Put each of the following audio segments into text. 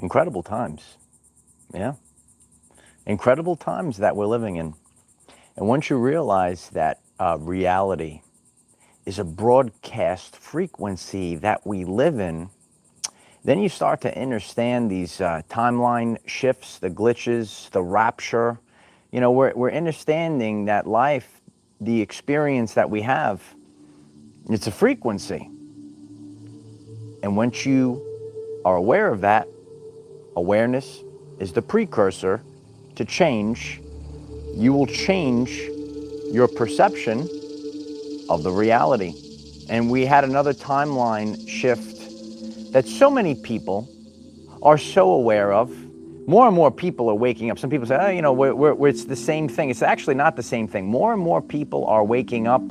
Incredible times. Yeah. Incredible times that we're living in. And once you realize that reality is a broadcast frequency that we live in, then you start to understand these timeline shifts, the glitches, the rapture. You know, we're understanding that life, the experience that we have, it's a frequency. And once you are aware of that, awareness is the precursor to change. You will change your perception of the reality. And we had another timeline shift that so many people are so aware of. More and more people are waking up. Some people say, oh, you know, it's the same thing. It's actually not the same thing. More and more people are waking up.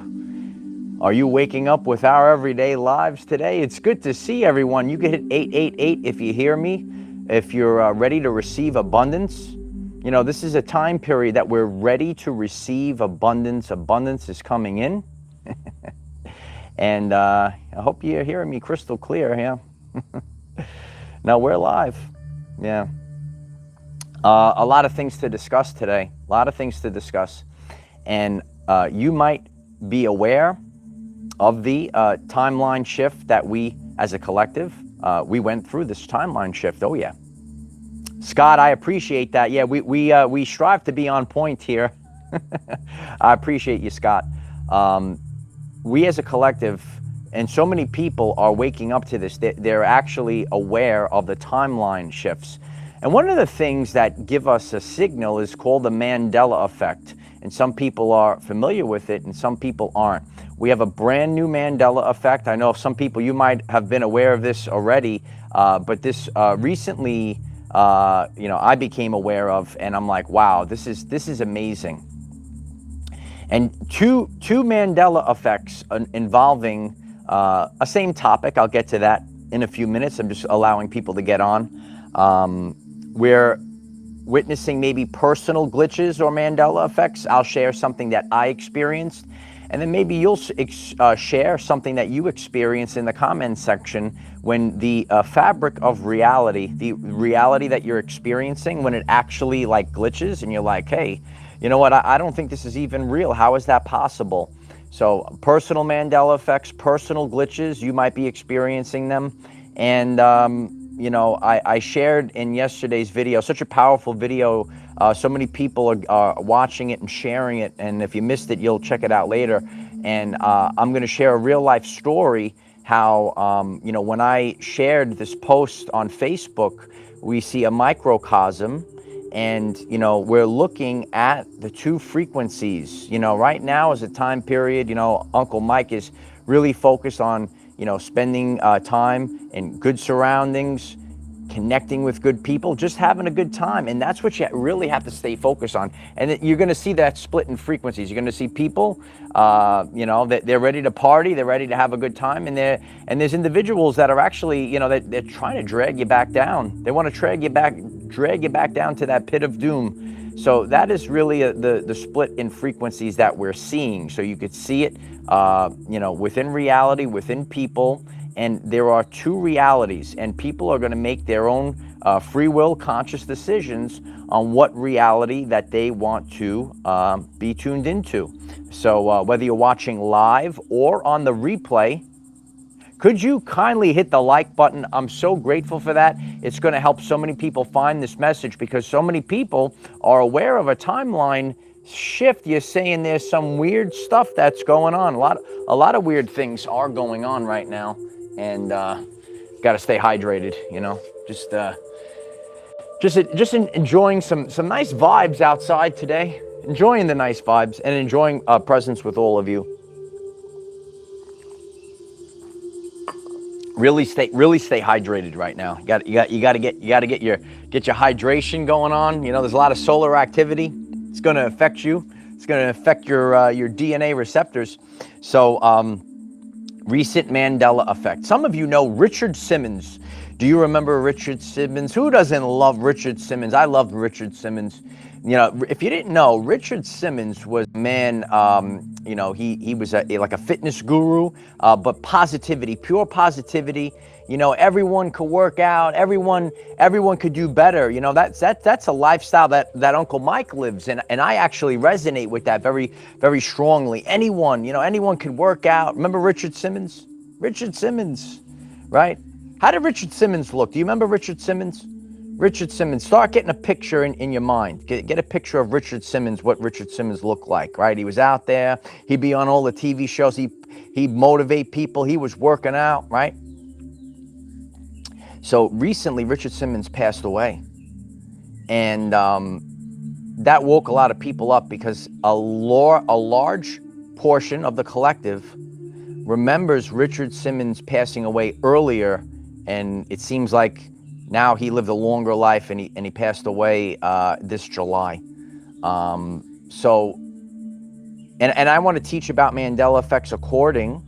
Are you waking up with our everyday lives today? It's good to see everyone. You can hit 888 if you hear me, if you're ready to receive abundance. You know, this is a time period that we're ready to receive abundance. Abundance is coming in. And I hope you're hearing me crystal clear, yeah. Now we're live, yeah. A lot of things to discuss today, a lot of things to discuss. And you might be aware of the timeline shift that we, as a collective, we went through this timeline shift, oh yeah. Scott, I appreciate that. Yeah, we strive to be on point here. I appreciate you, Scott. We as a collective, and so many people are waking up to this, they're actually aware of the timeline shifts. And one of the things that give us a signal is called the Mandela effect. And some people are familiar with it and some people aren't. We have a brand new Mandela effect. I know some people, you might have been aware of this already, but this recently, you know, I became aware of, and I'm like, wow, this is amazing. And two Mandela effects involving a same topic. I'll get to that in a few minutes. I'm just allowing people to get on. We're witnessing maybe personal glitches or Mandela effects. I'll share something that I experienced, and then maybe you'll share something that you experienced in the comments section when the fabric of reality, the reality that you're experiencing, when it actually like glitches and you're like, hey, you know what, I don't think this is even real. How is that possible? So personal Mandela effects, personal glitches, you might be experiencing them. And you know, I shared in yesterday's video, such a powerful video. So many people are watching it and sharing it. And if you missed it, you'll check it out later. And I'm going to share a real life story how, you know, when I shared this post on Facebook, we see a microcosm. And, you know, we're looking at the two frequencies. You know, right now is a time period, you know, Uncle Mike is really focused on, you know, spending time in good surroundings, connecting with good people, just having a good time. And that's what you really have to stay focused on. And you're going to see that split in frequencies. You're going to see people, you know, that they're ready to party, they're ready to have a good time. And there's individuals that are actually, you know, they're trying to drag you back down. They want to drag you back down to that pit of doom. So that is really the split in frequencies that we're seeing. So you could see it, you know, within reality, within people. And there are two realities, and people are going to make their own free will, conscious decisions on what reality that they want to be tuned into. So whether you're watching live or on the replay, could you kindly hit the like button? I'm so grateful for that. It's going to help so many people find this message because so many people are aware of a timeline shift. You're saying there's some weird stuff that's going on. A lot of weird things are going on right now. And got to stay hydrated, you know, just enjoying some nice vibes outside today, enjoying the nice vibes and enjoying presence with all of you. Really stay hydrated right now. You got to get your hydration going on. You know, there's a lot of solar activity. It's going to affect you. It's going to affect your DNA receptors. So recent Mandela effect. Some of you know Richard Simmons. Do you remember Richard Simmons? Who doesn't love Richard Simmons? I loved Richard Simmons. You know, if you didn't know, Richard Simmons was a man, you know, he was like a fitness guru, but positivity, pure positivity. You know, everyone could work out, everyone could do better. You know, that's a lifestyle that Uncle Mike lives in, and I actually resonate with that very, very strongly. Anyone, you know, anyone could work out. Remember Richard Simmons? Richard Simmons, right? How did Richard Simmons look? Do you remember Richard Simmons? Richard Simmons, start getting a picture in your mind. Get a picture of Richard Simmons, what Richard Simmons looked like, right? He was out there. He'd be on all the TV shows. He'd motivate people. He was working out, right? So recently, Richard Simmons passed away. And that woke a lot of people up because a large portion of the collective remembers Richard Simmons passing away earlier. And it seems like now he lived a longer life, and he passed away this July. So, and I want to teach about Mandela effects according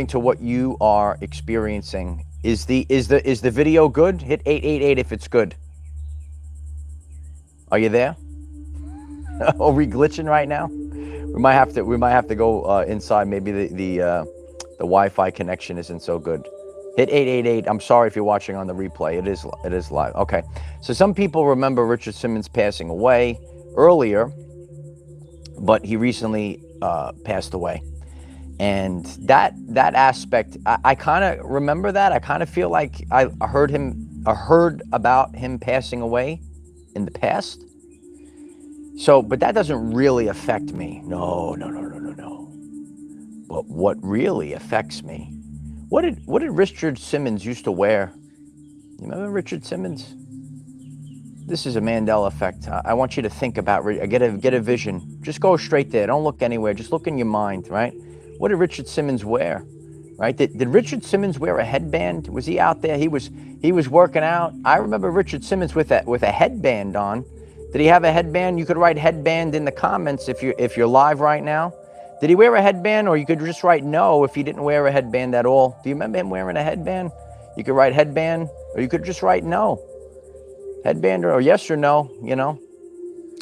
to what you are experiencing. Is the video good? Hit 888 if it's good. Are you there? Are we glitching right now? We might have to go inside. Maybe the Wi-Fi connection isn't so good. Hit 888. I'm sorry if you're watching on the replay. It is live. Okay. So some people remember Richard Simmons passing away earlier, but he recently passed away. And that aspect, I kind of remember that. I kind of feel like I heard about him passing away in the past. So, but that doesn't really affect me. No. But what really affects me, what did Richard Simmons used to wear? You remember Richard Simmons? This is a Mandela effect. I want you to think about, get a vision. Just go straight there. Don't look anywhere. Just look in your mind, right? What did Richard Simmons wear? Right? Did Richard Simmons wear a headband? Was he out there? He was working out. I remember Richard Simmons with a headband on. Did he have a headband? You could write headband in the comments if you're live right now. Did he wear a headband? Or you could just write no if he didn't wear a headband at all. Do you remember him wearing a headband? You could write headband, or you could just write no. Headband or yes or no, you know.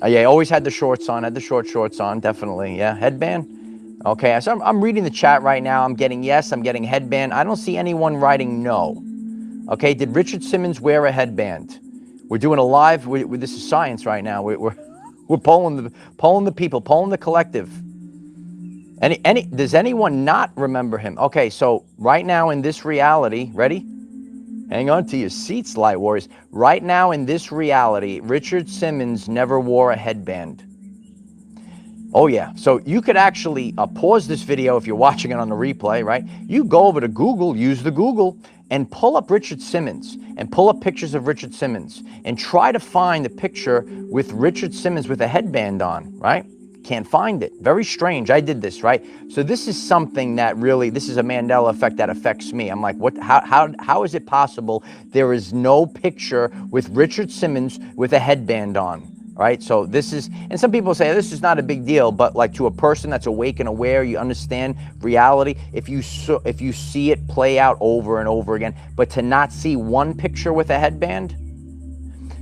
Yeah, always had the shorts on, had the short shorts on, definitely. Yeah, headband. Okay, so I'm reading the chat right now. I'm getting yes, I'm getting headband. I don't see anyone writing no. Okay, did Richard Simmons wear a headband? We're doing a live, this is science right now. We're polling the people, polling the collective. Does anyone not remember him? Okay, so right now in this reality, ready? Hang on to your seats, Light Warriors. Right now in this reality, Richard Simmons never wore a headband. Oh yeah, so you could actually pause this video if you're watching it on the replay, right? You go over to Google, use the Google, and pull up Richard Simmons, and pull up pictures of Richard Simmons, and try to find a picture with Richard Simmons with a headband on, right? Can't find it. Very strange. I did this, right? So this is something that really, this is a Mandela effect that affects me. I'm like, what? How is it possible there is no picture with Richard Simmons with a headband on, right? So this is, and some people say this is not a big deal, but like to a person that's awake and aware, you understand reality. If you see it play out over and over again, but to not see one picture with a headband.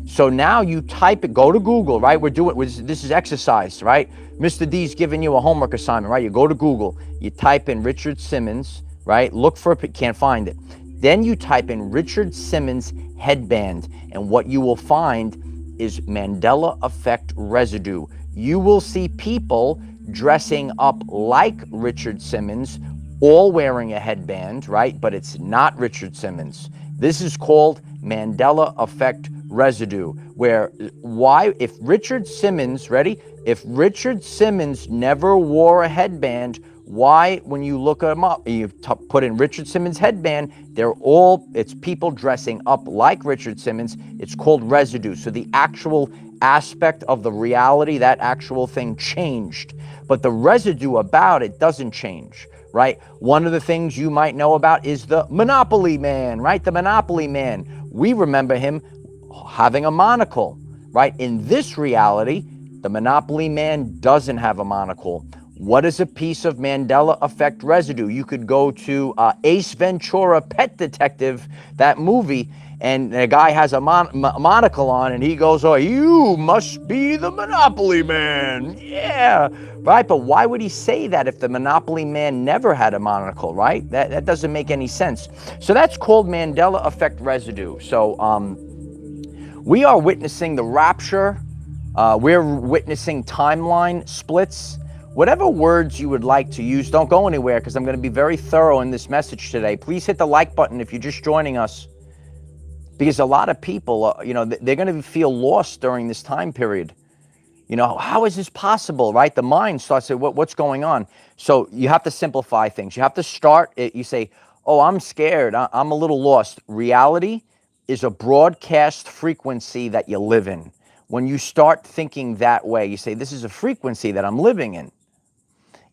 So now you type it, go to Google, right? This is exercise, right? Mr. D's giving you a homework assignment, right? You go to Google, you type in Richard Simmons, right? Look for it, can't find it. Then you type in Richard Simmons headband, and what you will find is Mandela effect residue. You will see people dressing up like Richard Simmons, all wearing a headband, right? But it's not Richard Simmons. This is called Mandela effect residue, where if Richard Simmons, ready? If Richard Simmons never wore a headband, why, when you look him up, you put in Richard Simmons headband, it's people dressing up like Richard Simmons. It's called residue. So the actual aspect of the reality, that actual thing changed, but the residue about it doesn't change, right? One of the things you might know about is the Monopoly Man, right? The Monopoly Man. We remember him having a monocle, right? In this reality, the Monopoly Man doesn't have a monocle. What is a piece of Mandela effect residue? You could go to Ace Ventura, Pet Detective, that movie, and the guy has a monocle on, and he goes, oh, you must be the Monopoly Man. Yeah, right? But why would he say that if the Monopoly Man never had a monocle, right? That doesn't make any sense. So that's called Mandela effect residue. So we are witnessing the rapture. We're witnessing timeline splits. Whatever words you would like to use, don't go anywhere because I'm going to be very thorough in this message today. Please hit the like button if you're just joining us, because a lot of people, they're going to feel lost during this time period. How is this possible, right? The mind starts to say, what's going on? So you have to simplify things. You have to start it. You say, oh, I'm scared. I'm a little lost. Reality is a broadcast frequency that you live in. When you start thinking that way, you say, this is a frequency that I'm living in.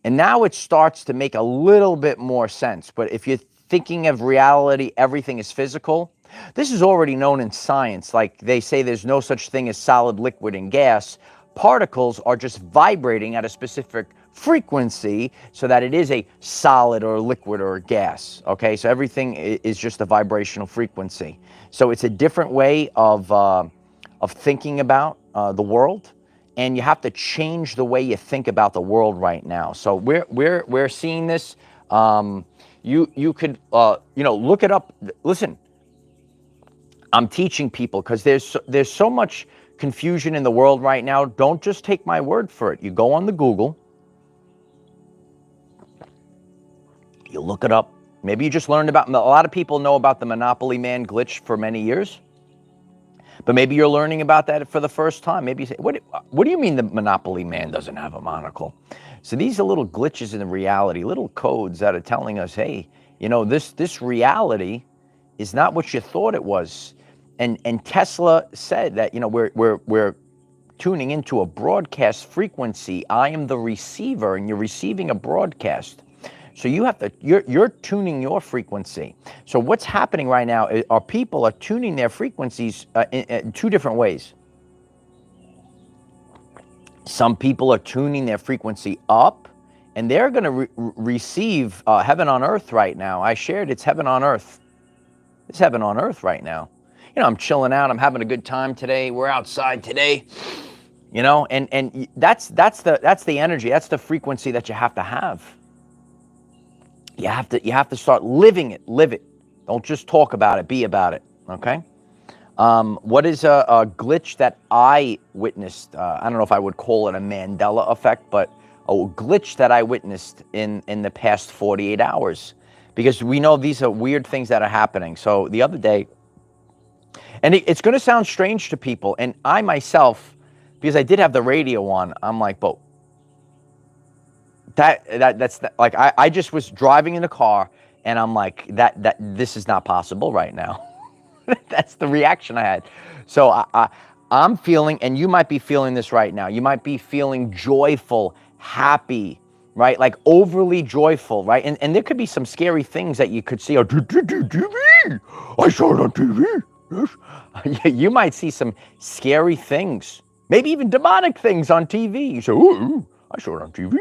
And now it starts to make a little bit more sense. But if you're thinking of reality, everything is physical, this is already known in science. Like they say there's no such thing as solid, liquid, and gas. Particles are just vibrating at a specific frequency so that it is a solid or a liquid or a gas. Okay, so everything is just a vibrational frequency. So it's a different way of thinking about the world. And you have to change the way you think about the world right now. So we're seeing this. You could look it up. Listen, I'm teaching people because there's so much confusion in the world right now. Don't just take my word for it. You go on the Google, you look it up. Maybe you just learned about. A lot of people know about the Monopoly Man glitch for many years. But maybe you're learning about that for the first time. Maybe you say, what do you mean the Monopoly Man doesn't have a monocle? So these are little glitches in the reality, little codes that are telling us, hey, this reality is not what you thought it was. And Tesla said that, we're tuning into a broadcast frequency. I am the receiver, and you're receiving a broadcast. So you're tuning your frequency. So what's happening right now are people are tuning their frequencies in two different ways. Some people are tuning their frequency up, and they're going to receive heaven on earth right now. I shared it's heaven on earth. It's heaven on earth right now. I'm chilling out. I'm having a good time today. We're outside today. And that's the energy. That's the frequency that you have to have. You have to start living it. Live it. Don't just talk about it. Be about it. Okay. What is a glitch that I witnessed? I don't know if I would call it a Mandela effect, but a glitch that I witnessed in the past 48 hours, because we know these are weird things that are happening. So the other day, and it's going to sound strange to people, and I myself, because I did have the radio on, I'm like, but that's like I just was driving in the car, and I'm like, this is not possible right now. That's the reaction I had. So I'm feeling, and you might be feeling this right now. You might be feeling joyful, happy, right? Like overly joyful, right? And there could be some scary things that you could see. Oh, TV. I saw it on TV. Yes. You might see some scary things, maybe even demonic things on TV. You say, oh, I saw it on TV.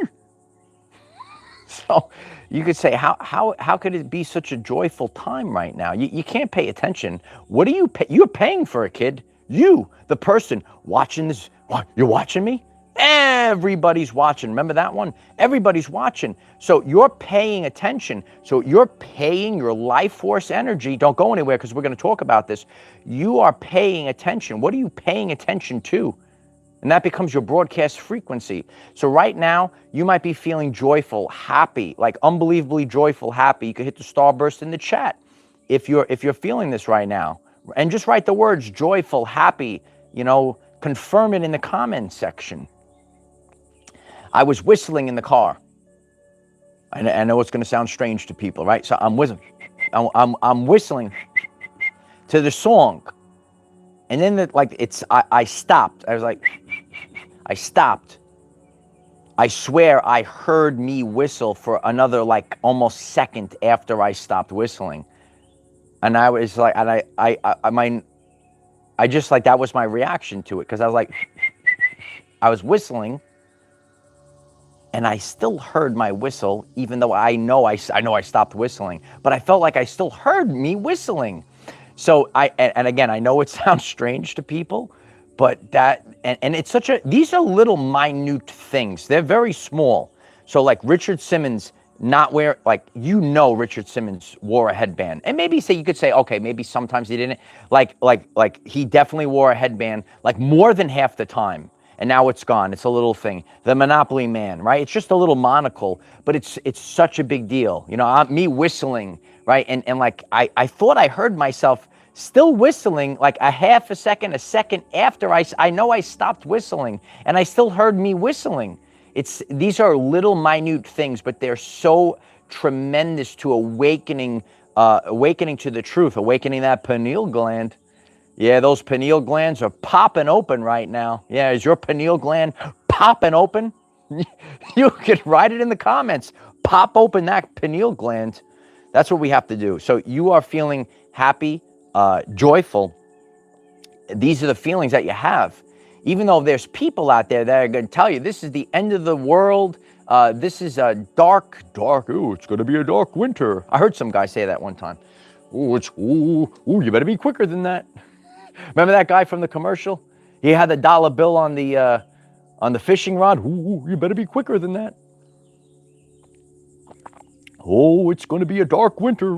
So you could say, how could it be such a joyful time right now? You can't pay attention. What are you pay? You're paying for a kid. You, the person watching this, what, you're watching me? Everybody's watching. Remember that one? Everybody's watching. So you're paying attention. So you're paying your life force energy. Don't go anywhere because we're going to talk about this. You are paying attention. What are you paying attention to? And that becomes your broadcast frequency. So right now, you might be feeling joyful, happy, like unbelievably joyful, happy. You could hit the starburst in the chat if you're feeling this right now. And just write the words joyful, happy, confirm it in the comments section. I was whistling in the car. I know it's going to sound strange to people, right? So I'm whistling. I'm whistling to the song. And then I stopped. I was like, I stopped. I swear I heard me whistle for another almost second after I stopped whistling. And I was like, and I just that was my reaction to it, because I was like, I was whistling, and I still heard my whistle, even though I know I stopped whistling, but I felt like I still heard me whistling. So and again, I know it sounds strange to people, but and it's these are little minute things. They're very small. So like Richard Simmons not wear, like, Richard Simmons wore a headband, and maybe you could say, okay, maybe sometimes he didn't, like he definitely wore a headband like more than half the time, and now it's gone. It's a little thing. The Monopoly Man, right? It's just a little monocle, but it's such a big deal. Me whistling, right? And like I thought I heard myself still whistling like a half a second after I know I stopped whistling, and I still heard me whistling. These are little minute things, but they're so tremendous to awakening to the truth, awakening that pineal gland. Yeah, those pineal glands are popping open right now. Yeah, is your pineal gland popping open? You can write it in the comments. Pop open that pineal gland. That's what we have to do. So you are feeling happy, joyful. These are the feelings that you have. Even though there's people out there that are going to tell you this is the end of the world, this is a dark, it's going to be a dark winter. I heard some guy say that one time. You better be quicker than that. Remember that guy from the commercial? He had the dollar bill on the fishing rod. You better be quicker than that. It's going to be a dark winter.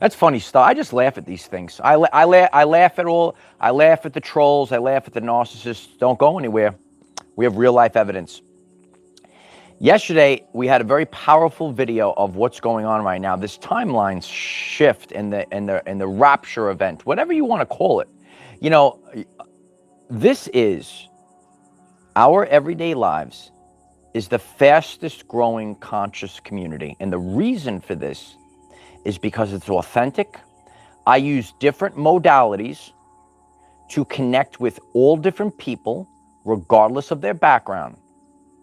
That's funny stuff. I just laugh at these things. I laugh at all. I laugh at the trolls. I laugh at the narcissists. Don't go anywhere. We have real life evidence. Yesterday, we had a very powerful video of what's going on right now. This timeline shift and the rapture event, whatever you want to call it. This is our everyday lives is the fastest growing conscious community. And the reason for this is because it's authentic. I use different modalities to connect with all different people, regardless of their background.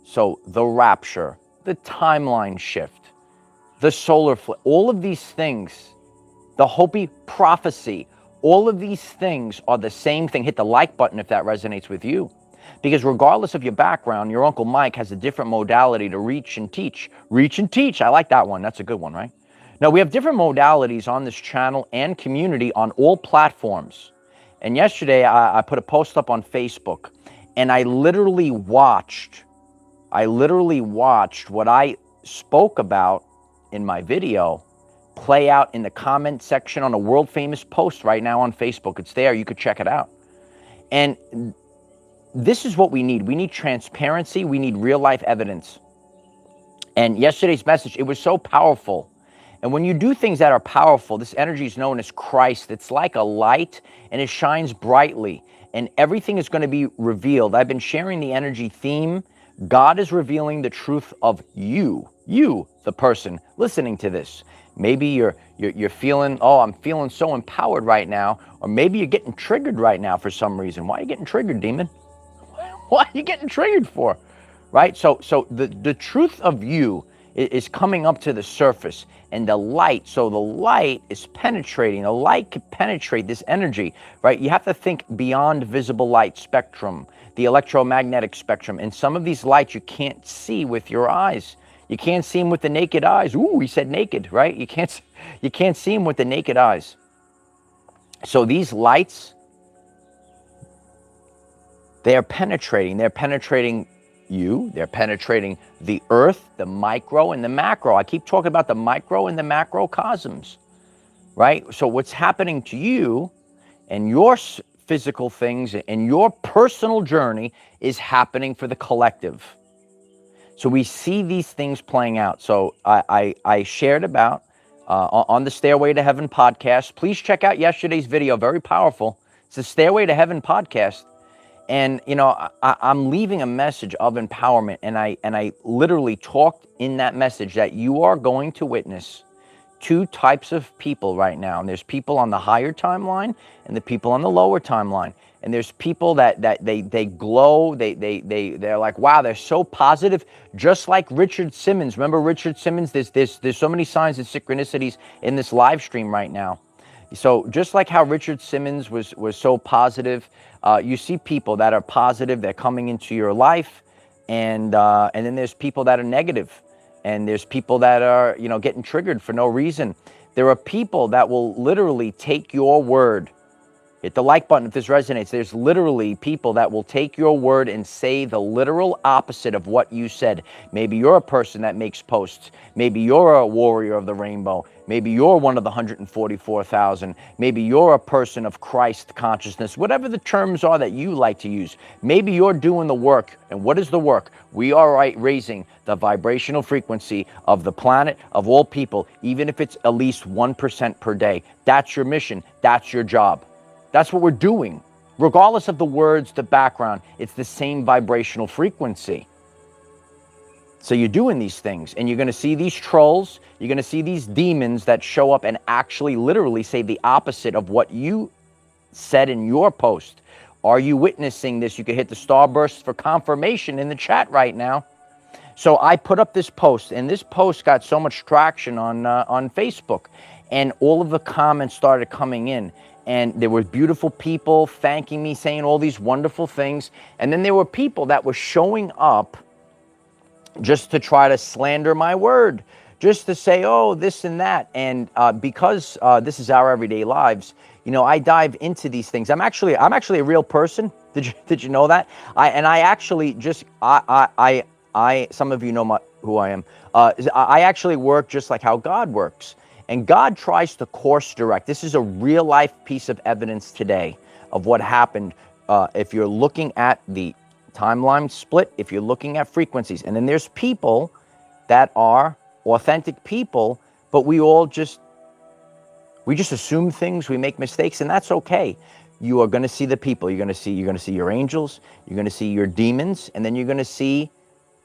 So the rapture, the timeline shift, the solar flare, all of these things, the Hopi prophecy, all of these things are the same thing. Hit the like button if that resonates with you. Because regardless of your background, your Uncle Mike has a different modality to reach and teach. Reach and teach. I like that one. That's a good one, right? Now, we have different modalities on this channel and community on all platforms. And yesterday, I put a post up on Facebook, and I literally watched what I spoke about in my video play out in the comment section on a world famous post right now on Facebook. It's there. You could check it out. And this is what we need. We need transparency. We need real life evidence. And yesterday's message, it was so powerful. And when you do things that are powerful, this energy is known as Christ. It's like a light, and it shines brightly, and everything is going to be revealed. I've been sharing the energy theme. God is revealing the truth of you, the person listening to this. Maybe you're feeling, I'm feeling so empowered right now, or maybe you're getting triggered right now for some reason. Why are you getting triggered, demon? What are you getting triggered for? Right? So the truth of you is coming up to the surface, and the light, so the light is penetrating. The light can penetrate this energy, right? You have to think beyond visible light spectrum, the electromagnetic spectrum. And some of these lights you can't see with your eyes. You can't see them with the naked eyes. Ooh, he said naked, right? You can't see them with the naked eyes. So these lights, they're penetrating you, they're penetrating the earth, the micro and the macro. I keep talking about the micro and the macrocosms, right? So what's happening to you and your physical things and your personal journey is happening for the collective. So we see these things playing out. So I shared about on the Stairway to Heaven podcast. Please check out yesterday's video, very powerful. It's the Stairway to Heaven podcast. And, I'm leaving a message of empowerment, and I literally talked in that message that you are going to witness two types of people right now. And there's people on the higher timeline and the people on the lower timeline. And there's people that they glow, they're like, wow, they're so positive, just like Richard Simmons. Remember Richard Simmons? There's so many signs and synchronicities in this live stream right now. So just like how Richard Simmons was so positive, you see people that are positive, they're coming into your life, And then there's people that are negative, and there's people that are, you know, getting triggered for no reason. There are people that will literally take your word. Hit the like button if this resonates. There's literally people that will take your word and say the literal opposite of what you said. Maybe you're a person that makes posts. Maybe you're a warrior of the rainbow. Maybe you're one of the 144,000. Maybe you're a person of Christ consciousness. Whatever the terms are that you like to use. Maybe you're doing the work. And what is the work? We are raising the vibrational frequency of the planet, of all people, even if it's at least 1% per day. That's your mission. That's your job. That's what we're doing. Regardless of the words, the background, it's the same vibrational frequency. So you're doing these things, and you're going to see these trolls, you're going to see these demons that show up and actually literally say the opposite of what you said in your post. Are you witnessing this? You can hit the starburst for confirmation in the chat right now. So I put up this post, and this post got so much traction on Facebook, and all of the comments started coming in. And there were beautiful people thanking me, saying all these wonderful things. And then there were people that were showing up just to try to slander my word, just to say, oh, this and that. And because this is our everyday lives, you know, I dive into these things. I'm actually a real person. Did you know that? I actually just, some of you know who I am. I actually work just like how God works. And God tries to course direct. This is a real life piece of evidence today of what happened. If you're looking at the timeline split, if you're looking at frequencies, and then there's people that are authentic people, but we just assume things, we make mistakes, and that's okay. You are going to see the people. You're going to see your angels, you're going to see your demons, and then you're going to see,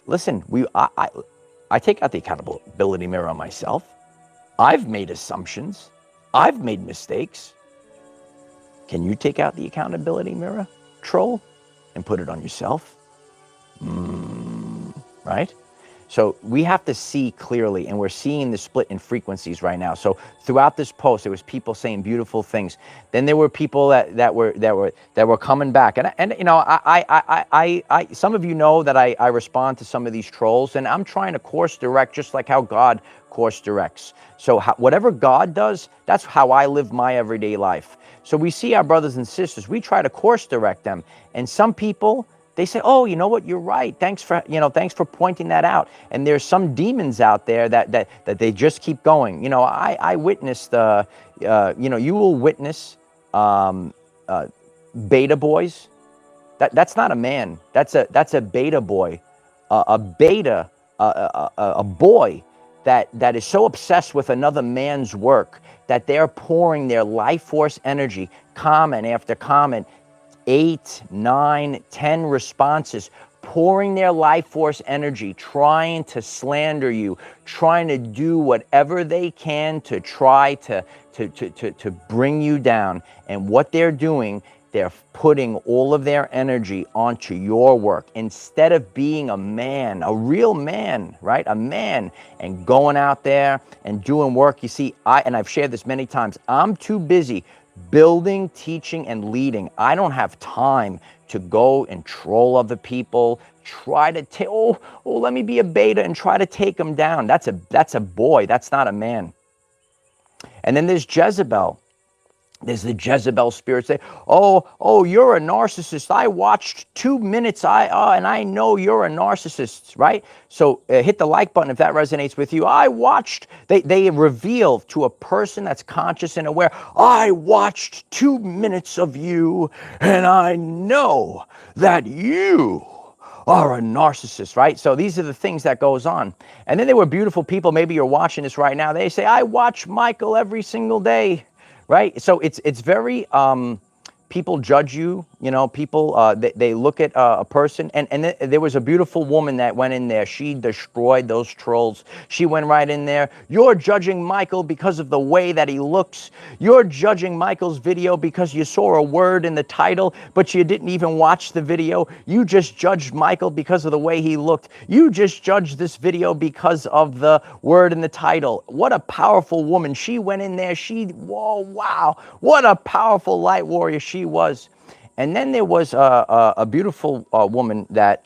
listen, I take out the accountability mirror on myself. I've made assumptions. I've made mistakes. Can you take out the accountability mirror, troll, and put it on yourself? Right? So we have to see clearly, and we're seeing the split in frequencies right now. So throughout this post, there was people saying beautiful things. Then there were people that were coming back, and you know, I some of you know that I respond to some of these trolls, and I'm trying to course direct just like how God course directs. So whatever God does, that's how I live my everyday life. So we see our brothers and sisters, we try to course direct them, and some people, they say, oh, you know what, you're right. Thanks for pointing that out. And there's some demons out there that they just keep going. You know, I witnessed, you know, you will witness beta boys. That's not a man. That's a beta boy. A boy that is so obsessed with another man's work that they're pouring their life force energy, comment after comment, 8, 9, 10 responses, pouring their life force energy, trying to slander you, trying to do whatever they can to try to bring you down. And what they're doing, they're putting all of their energy onto your work instead of being a man, a real man, right? A man, and going out there and doing work. You see, and I've shared this many times, I'm too busy building, teaching, and leading. I don't have time to go and troll other people, try to take, let me be a beta and try to take them down. That's a boy. That's not a man. And then there's Jezebel. There's the Jezebel spirit say, oh, you're a narcissist. I watched 2 minutes, and I know you're a narcissist, right? So hit the like button if that resonates with you. I watched, they reveal to a person that's conscious and aware, I watched 2 minutes of you, and I know that you are a narcissist, right? So these are the things that goes on. And then there were beautiful people, maybe you're watching this right now, they say, I watch Michael every single day. Right, so it's very people judge you. You know, people they look at a person, and there was a beautiful woman that went in there. She destroyed those trolls. She went right in there. You're judging Michael because of the way that he looks. You're judging Michael's video because you saw a word in the title, but you didn't even watch the video. You just judged Michael because of the way he looked. You just judged this video because of the word in the title. What a powerful woman. She went in there. Whoa, wow, what a powerful light warrior she was. And then there was a beautiful woman that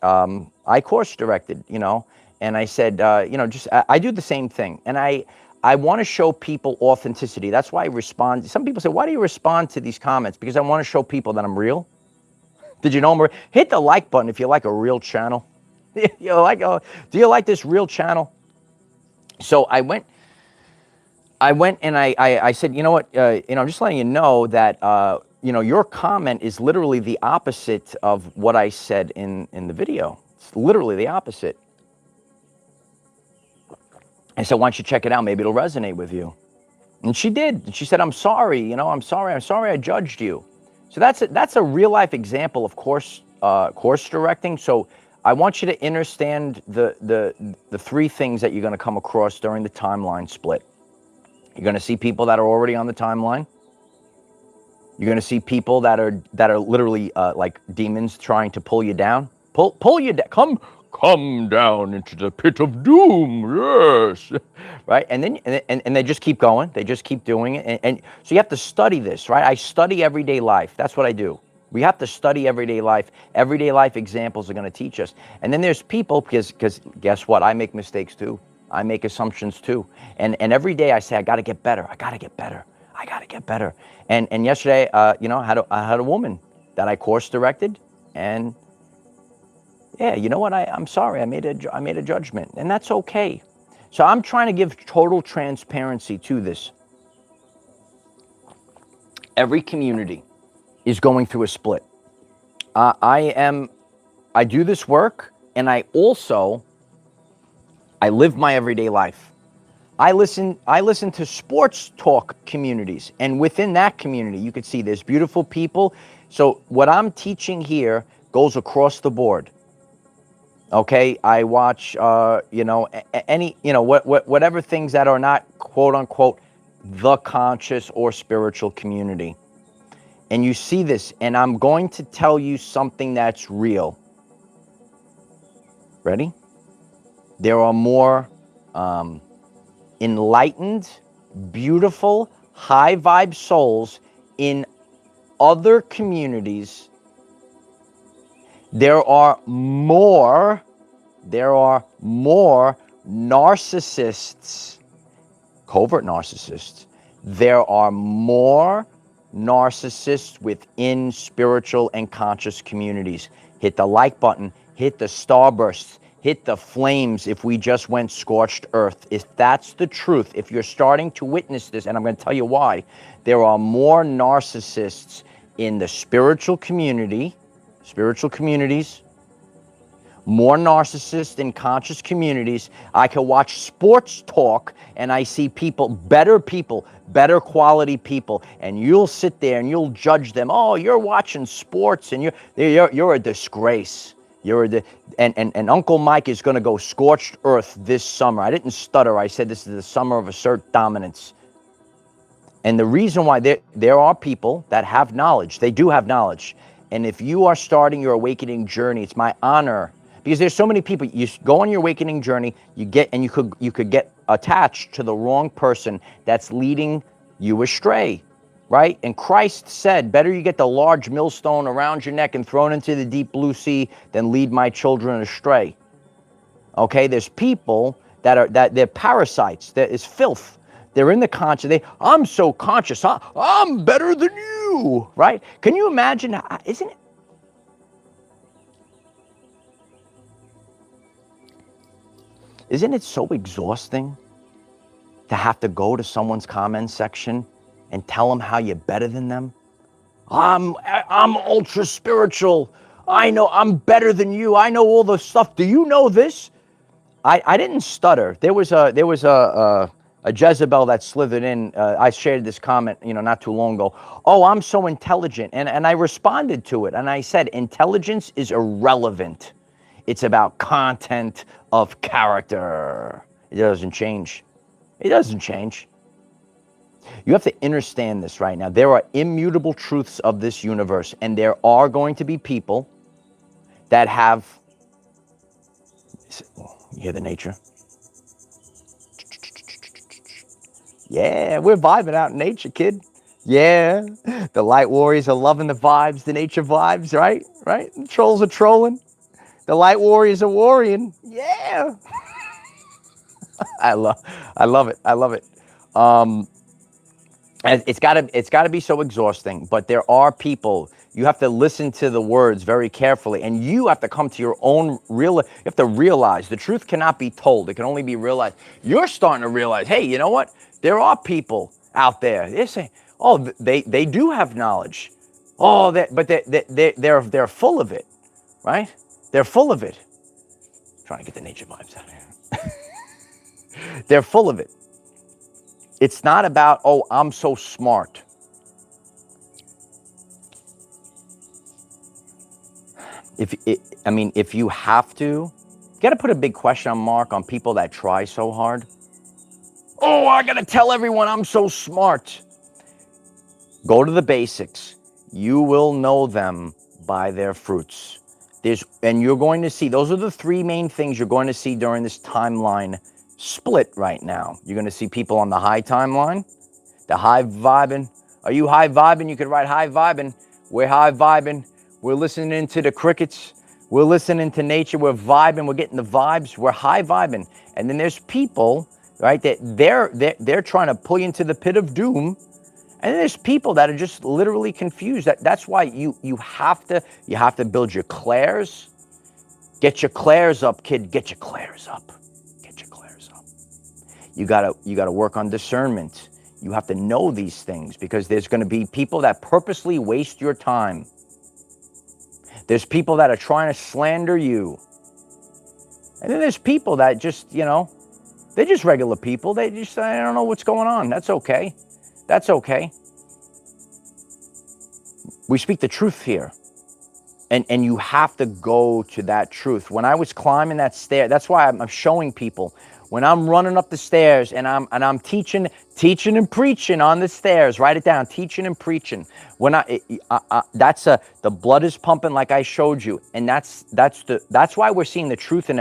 I course directed, you know, and I said, you know, just I do the same thing. And I want to show people authenticity. That's why I respond. Some people say, why do you respond to these comments? Because I want to show people that I'm real. Did you know I'm real? Hit the like button if you like a real channel. You like, do you like this real channel? So I went and I said, you know what, you know, I'm just letting you know that, you know, your comment is literally the opposite of what I said in the video. It's literally the opposite. I said, why don't you check it out? Maybe it'll resonate with you. And she did. And she said, I'm sorry, you know, I'm sorry I judged you. So that's a real life example of course directing. So I want you to understand the three things that you're going to come across during the timeline split. You're going to see people that are already on the timeline. You're going to see people that are literally like demons trying to pull you down. Pull you down. Come down into the pit of doom. Yes. Right? And then and they just keep going. They just keep doing it. And so you have to study this, right? I study everyday life. That's what I do. We have to study everyday life. Everyday life examples are going to teach us. And then there's people, because guess what? I make mistakes too. I make assumptions too. And every day I say, I got to get better. I got to get better. I got to get better. And yesterday, you know, I had a woman that I course directed, and yeah, you know what? I'm sorry. I made a judgment, and that's okay. So I'm trying to give total transparency to this. Every community is going through a split. I do this work, and I live my everyday life. I listen to sports talk communities, and within that community, you could see there's beautiful people. So what I'm teaching here goes across the board. Okay, I watch, you know, any, you know, whatever things that are not quote unquote the conscious or spiritual community. And you see this, and I'm going to tell you something that's real. Ready? There are more enlightened, beautiful, high vibe souls in other communities. There are more narcissists, covert narcissists. There are more narcissists within spiritual and conscious communities. Hit the like button, hit the starbursts, hit the flames if we just went scorched earth. If that's the truth, if you're starting to witness this, and I'm going to tell you why, there are more narcissists in the spiritual communities, more narcissists in conscious communities. I can watch sports talk and I see people, better quality people, and you'll sit there and you'll judge them. Oh, you're watching sports and you're a disgrace. And Uncle Mike is going to go scorched earth this summer. I didn't stutter. I said this is the summer of assert dominance. And the reason why there are people that have knowledge, they do have knowledge. And if you are starting your awakening journey, it's my honor, because there's so many people. You go on your awakening journey, you could get attached to the wrong person that's leading you astray, right? And Christ said, better you get the large millstone around your neck and thrown into the deep blue sea than lead my children astray. Okay, there's people that they're parasites. That is filth. They're in the conscious. I'm so conscious. I'm better than you, right? Can you imagine? Isn't it so exhausting to have to go to someone's comment section and tell them how you're better than them? I'm ultra spiritual. I know I'm better than you. I know all the stuff. Do you know this? I didn't stutter. There was a Jezebel that slithered in. I shared this comment, you know, not too long ago. Oh, I'm so intelligent. And I responded to it. And I said, intelligence is irrelevant. It's about content of character. It doesn't change. It doesn't change. You have to understand this right now. There are immutable truths of this universe. And there are going to be people that have... You hear the nature? Yeah, we're vibing out in nature, kid. Yeah, the light warriors are loving the vibes, the nature vibes, right? Right? The trolls are trolling. The light warriors are warring. Yeah. I love it. I love it. And it's gotta be so exhausting, but there are people, you have to listen to the words very carefully, and you have to come to your own you have to realize the truth cannot be told. It can only be realized. You're starting to realize, hey, you know what? There are people out there. They're saying, oh, they do have knowledge. Oh, but they're full of it, right? They're full of it. I'm trying to get the nature vibes out here. They're full of it. It's not about, oh, I'm so smart. If you have to, you got to put a big question mark on people that try so hard. Oh, I got to tell everyone I'm so smart. Go to the basics. You will know them by their fruits. And you're going to see, those are the three main things you're going to see during this timeline split right now. You're going to see people on the high timeline, the high vibing. Are you high vibing? You could write high vibing. We're high vibing. We're listening to the crickets. We're listening to nature. We're vibing. We're getting the vibes. We're high vibing. And then there's people, right, that they're trying to pull you into the pit of doom. And then there's people that are just literally confused. That's why you have to build your clairs. Get your clairs up, kid. Get your clairs up. Get your clairs up. You gotta work on discernment. You have to know these things, because there's going to be people that purposely waste your time. There's people that are trying to slander you. And then there's people that just, they're just regular people. They just, I don't know what's going on. That's okay. That's okay. We speak the truth here. And you have to go to that truth. When I was climbing that stair, that's why I'm showing people. When I'm running up the stairs and I'm teaching and preaching on the stairs, write it down, teaching and preaching. When the blood is pumping like I showed you, and that's why we're seeing the truth in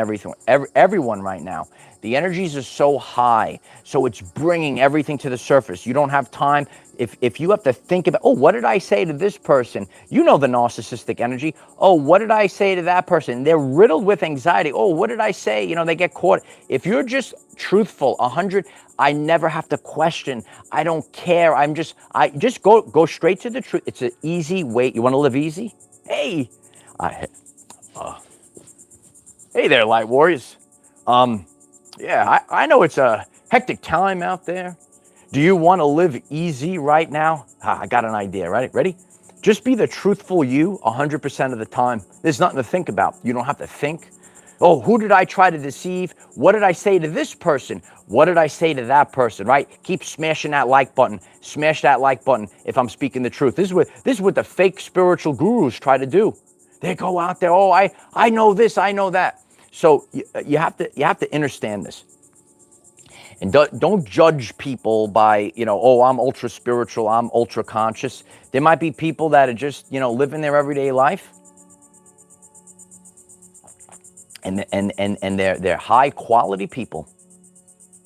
everyone right now. The energies are so high, so it's bringing everything to the surface. You don't have time. If you have to think about, oh, what did I say to this person? You know the narcissistic energy. Oh, what did I say to that person? They're riddled with anxiety. Oh, what did I say? They get caught. If you're just truthful, 100, I never have to question. I don't care. I just go straight to the truth. It's an easy way. You want to live easy? Hey, hey there, light warriors. Yeah, I know it's a hectic time out there. Do you want to live easy right now? I got an idea, right? Ready? Just be the truthful you 100% of the time. There's nothing to think about. You don't have to think. Oh, who did I try to deceive? What did I say to this person? What did I say to that person, right? Keep smashing that like button. Smash that like button if I'm speaking the truth. This is what the fake spiritual gurus try to do. They go out there, oh, I know this, I know that. So you have to understand this. And don't judge people by, oh, I'm ultra spiritual, I'm ultra conscious. There might be people that are just, living their everyday life. And they're high quality people.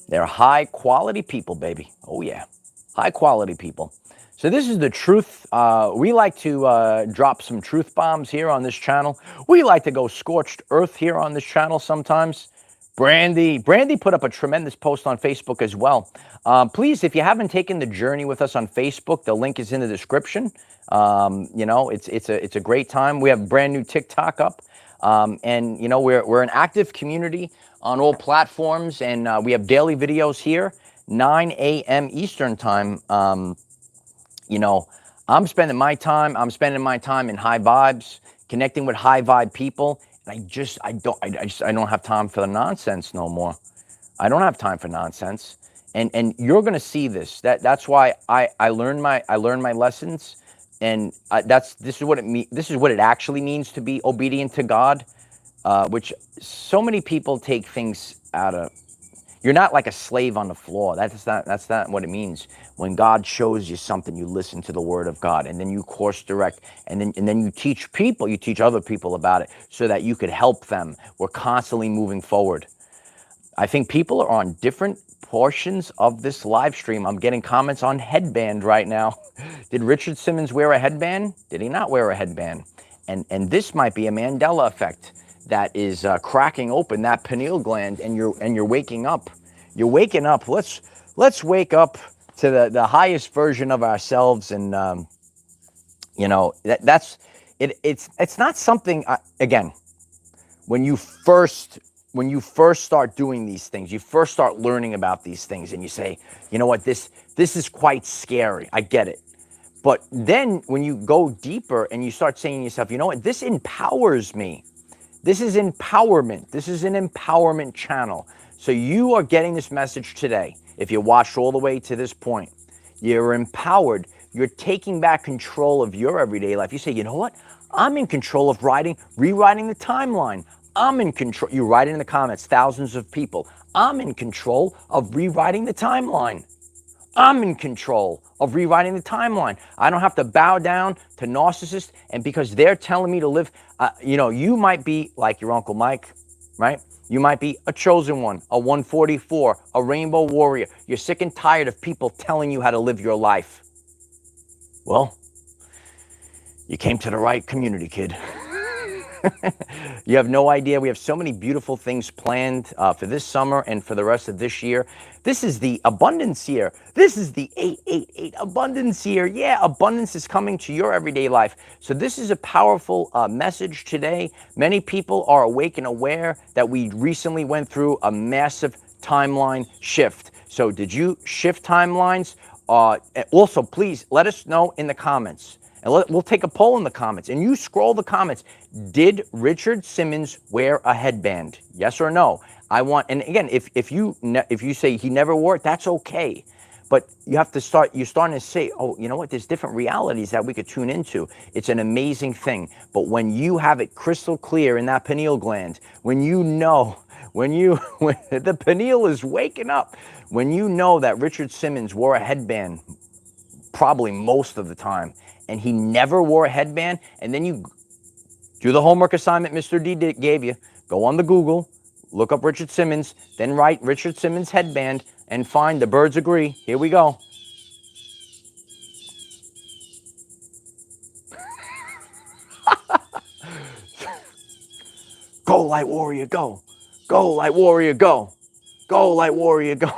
They're high quality people, baby. Oh yeah, high quality people. So this is the truth. We like to drop some truth bombs here on this channel. We like to go scorched earth here on this channel sometimes. Brandy put up a tremendous post on Facebook as well. Please, if you haven't taken the journey with us on Facebook, the link is in the description. It's a great time. We have a brand new TikTok up, and we're an active community on all platforms, and we have daily videos here, 9 a.m. Eastern time. I'm spending my time in high vibes, connecting with high vibe people. I don't have time for the nonsense no more. I don't have time for nonsense. And you're going to see this. That's why I learned my lessons, and this is what it actually means to be obedient to God, which so many people take things out of. You're not like a slave on the floor. That's not what it means. When God shows you something, you listen to the word of God, and then you course direct, and then you teach people, you teach other people about it so that you could help them. We're constantly moving forward. I think people are on different portions of this live stream. I'm getting comments on headband right now. Did Richard Simmons wear a headband? Did he not wear a headband? And this might be a Mandela effect. that is cracking open that pineal gland, and you're waking up. You're waking up. Let's wake up to the highest version of ourselves, and you know, that's it. It's not something. Again, when you first start doing these things, you first start learning about these things, and you say, you know what, this is quite scary. I get it. But then when you go deeper and you start saying to yourself, you know what, this empowers me. This is empowerment. This is an empowerment channel. So you are getting this message today. If you watched all the way to this point, you're empowered. You're taking back control of your everyday life. You say, you know what? I'm in control of rewriting the timeline. I'm in control. You write it in the comments, thousands of people. I'm in control of rewriting the timeline. I'm in control of rewriting the timeline. I don't have to bow down to narcissists, and because they're telling me to live, you know, you might be like your Uncle Mike, right? You might be a chosen one, a 144, a rainbow warrior. You're sick and tired of people telling you how to live your life. Well, you came to the right community, kid. You have no idea. We have so many beautiful things planned for this summer and for the rest of this year. This is the abundance year. This is the 888 abundance year. Yeah, abundance is coming to your everyday life. So this is a powerful message today. Many people are awake and aware that we recently went through a massive timeline shift. So did you shift timelines? Also, please let us know in the comments. And we'll take a poll in the comments, and you scroll the comments. Did Richard Simmons wear a headband? Yes or no? I want, and again, if you say he never wore it, that's okay. But you have to start, you're starting to say, oh, you know what, there's different realities that we could tune into. It's an amazing thing. But when you have it crystal clear in that pineal gland, when you know, when the pineal is waking up, when you know that Richard Simmons wore a headband probably most of the time, and he never wore a headband, and then you do the homework assignment Mr. D gave you, go on the Google, look up Richard Simmons, then write Richard Simmons headband, and find the birds agree. Here we go. Go, light warrior, go. Go, light warrior, go. Go, light warrior, go.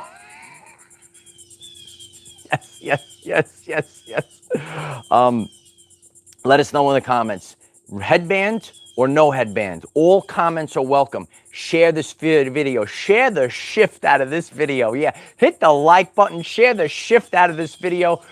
Yes. Let us know in the comments. Headband or no headband? All comments are welcome. Share this video. Share the shift out of this video. Yeah, hit the like button. Share the shift out of this video.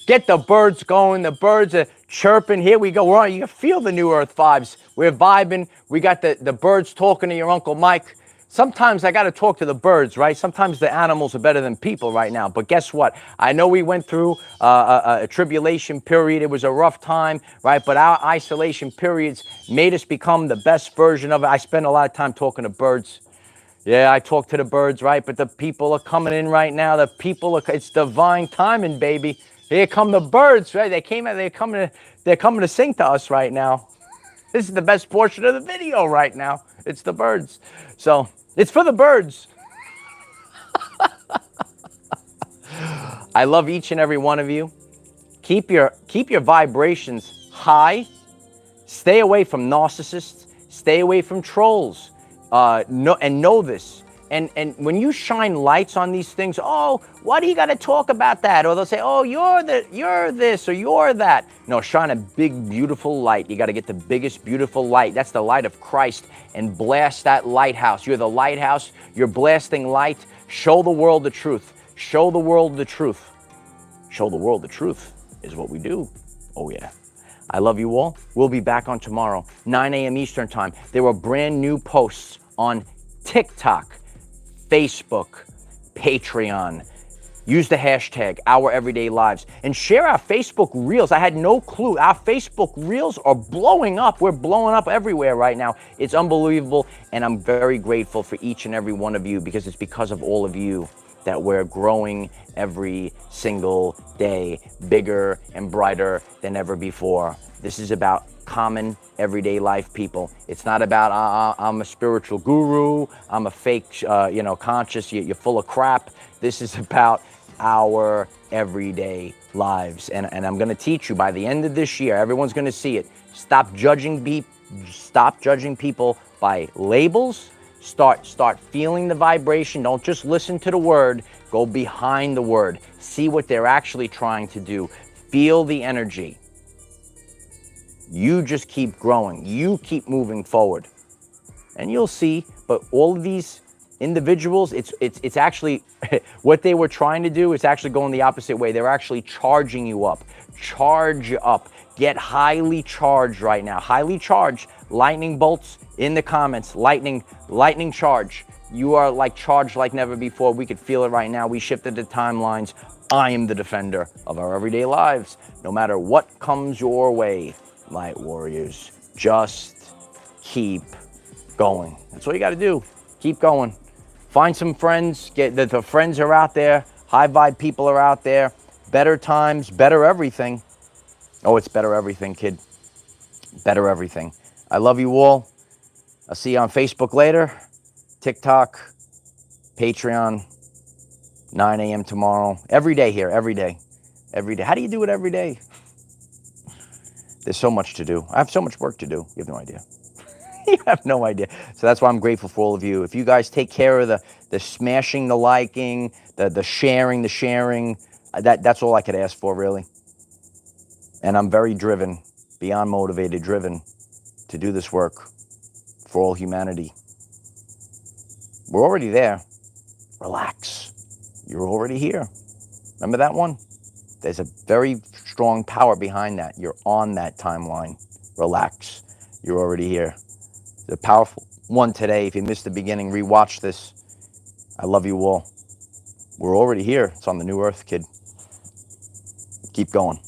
Get the birds going. The birds are chirping. Here we go. We're on. You can feel the New Earth vibes. We're vibing. We got the birds talking to your Uncle Mike. Sometimes I got to talk to the birds, right? Sometimes the animals are better than people right now. But guess what? I know we went through a tribulation period. It was a rough time, right? But our isolation periods made us become the best version of it. I spend a lot of time talking to birds. Yeah, I talk to the birds, right? But the people are coming in right now. The people are, it's divine timing, baby. Here come the birds, right? They're coming to sing to us right now. This is the best portion of the video right now. It's the birds. So it's for the birds. I love each and every one of you. Keep your vibrations high. Stay away from narcissists. Stay away from trolls. Know this. And when you shine lights on these things, oh, why do you got to talk about that? Or they'll say, oh, you're this or you're that. No, shine a big, beautiful light. You got to get the biggest, beautiful light. That's the light of Christ, and blast that lighthouse. You're the lighthouse. You're blasting light. Show the world the truth. Show the world the truth. Show the world the truth is what we do. Oh, yeah. I love you all. We'll be back on tomorrow, 9 a.m. Eastern time. There are brand new posts on TikTok, Facebook, Patreon. Use the hashtag Our Everyday Lives and share our Facebook Reels. I had no clue. Our Facebook Reels are blowing up. We're blowing up everywhere right now. It's unbelievable, and I'm very grateful for each and every one of you, because it's because of all of you that we're growing every single day, bigger and brighter than ever before. This is about common everyday life, people. It's not about I'm a spiritual guru, I'm a fake conscious, you're full of crap. This is about our everyday lives, and I'm going to teach you by the end of this year. Everyone's going to see it. Stop judging people by labels. Start feeling the vibration. Don't just listen to the word. Go behind the word. See what they're actually trying to do. Feel the energy. You just keep growing. You keep moving forward. And you'll see, but all of these individuals, it's actually what they were trying to do is actually going the opposite way. They're actually charging you up. Charge you up. Get highly charged right now. Highly charged. Lightning bolts in the comments. Lightning charge. You are like charged like never before. We could feel it right now. We shifted the timelines. I am the defender of our everyday lives. No matter what comes your way, light warriors, just keep going. That's all you got to do. Keep going. Find some friends. Get the friends are out there. High vibe people are out there. Better times, better everything. Oh, it's better everything, kid. Better everything. I love you all. I'll see you on Facebook later. TikTok, Patreon, 9 a.m. tomorrow. Every day here, every day. Every day. How do you do it every day? There's so much to do. I have so much work to do. You have no idea. You have no idea. So that's why I'm grateful for all of you. If you guys take care of the smashing, the liking, the sharing, that's all I could ask for, really. And I'm very driven, beyond motivated, driven to do this work for all humanity. We're already there. Relax. You're already here. Remember that one? There's a very strong power behind that. You're on that timeline. Relax. You're already here. The powerful one today. If you missed the beginning, rewatch this. I love you all. We're already here. It's on the new earth, kid. Keep going.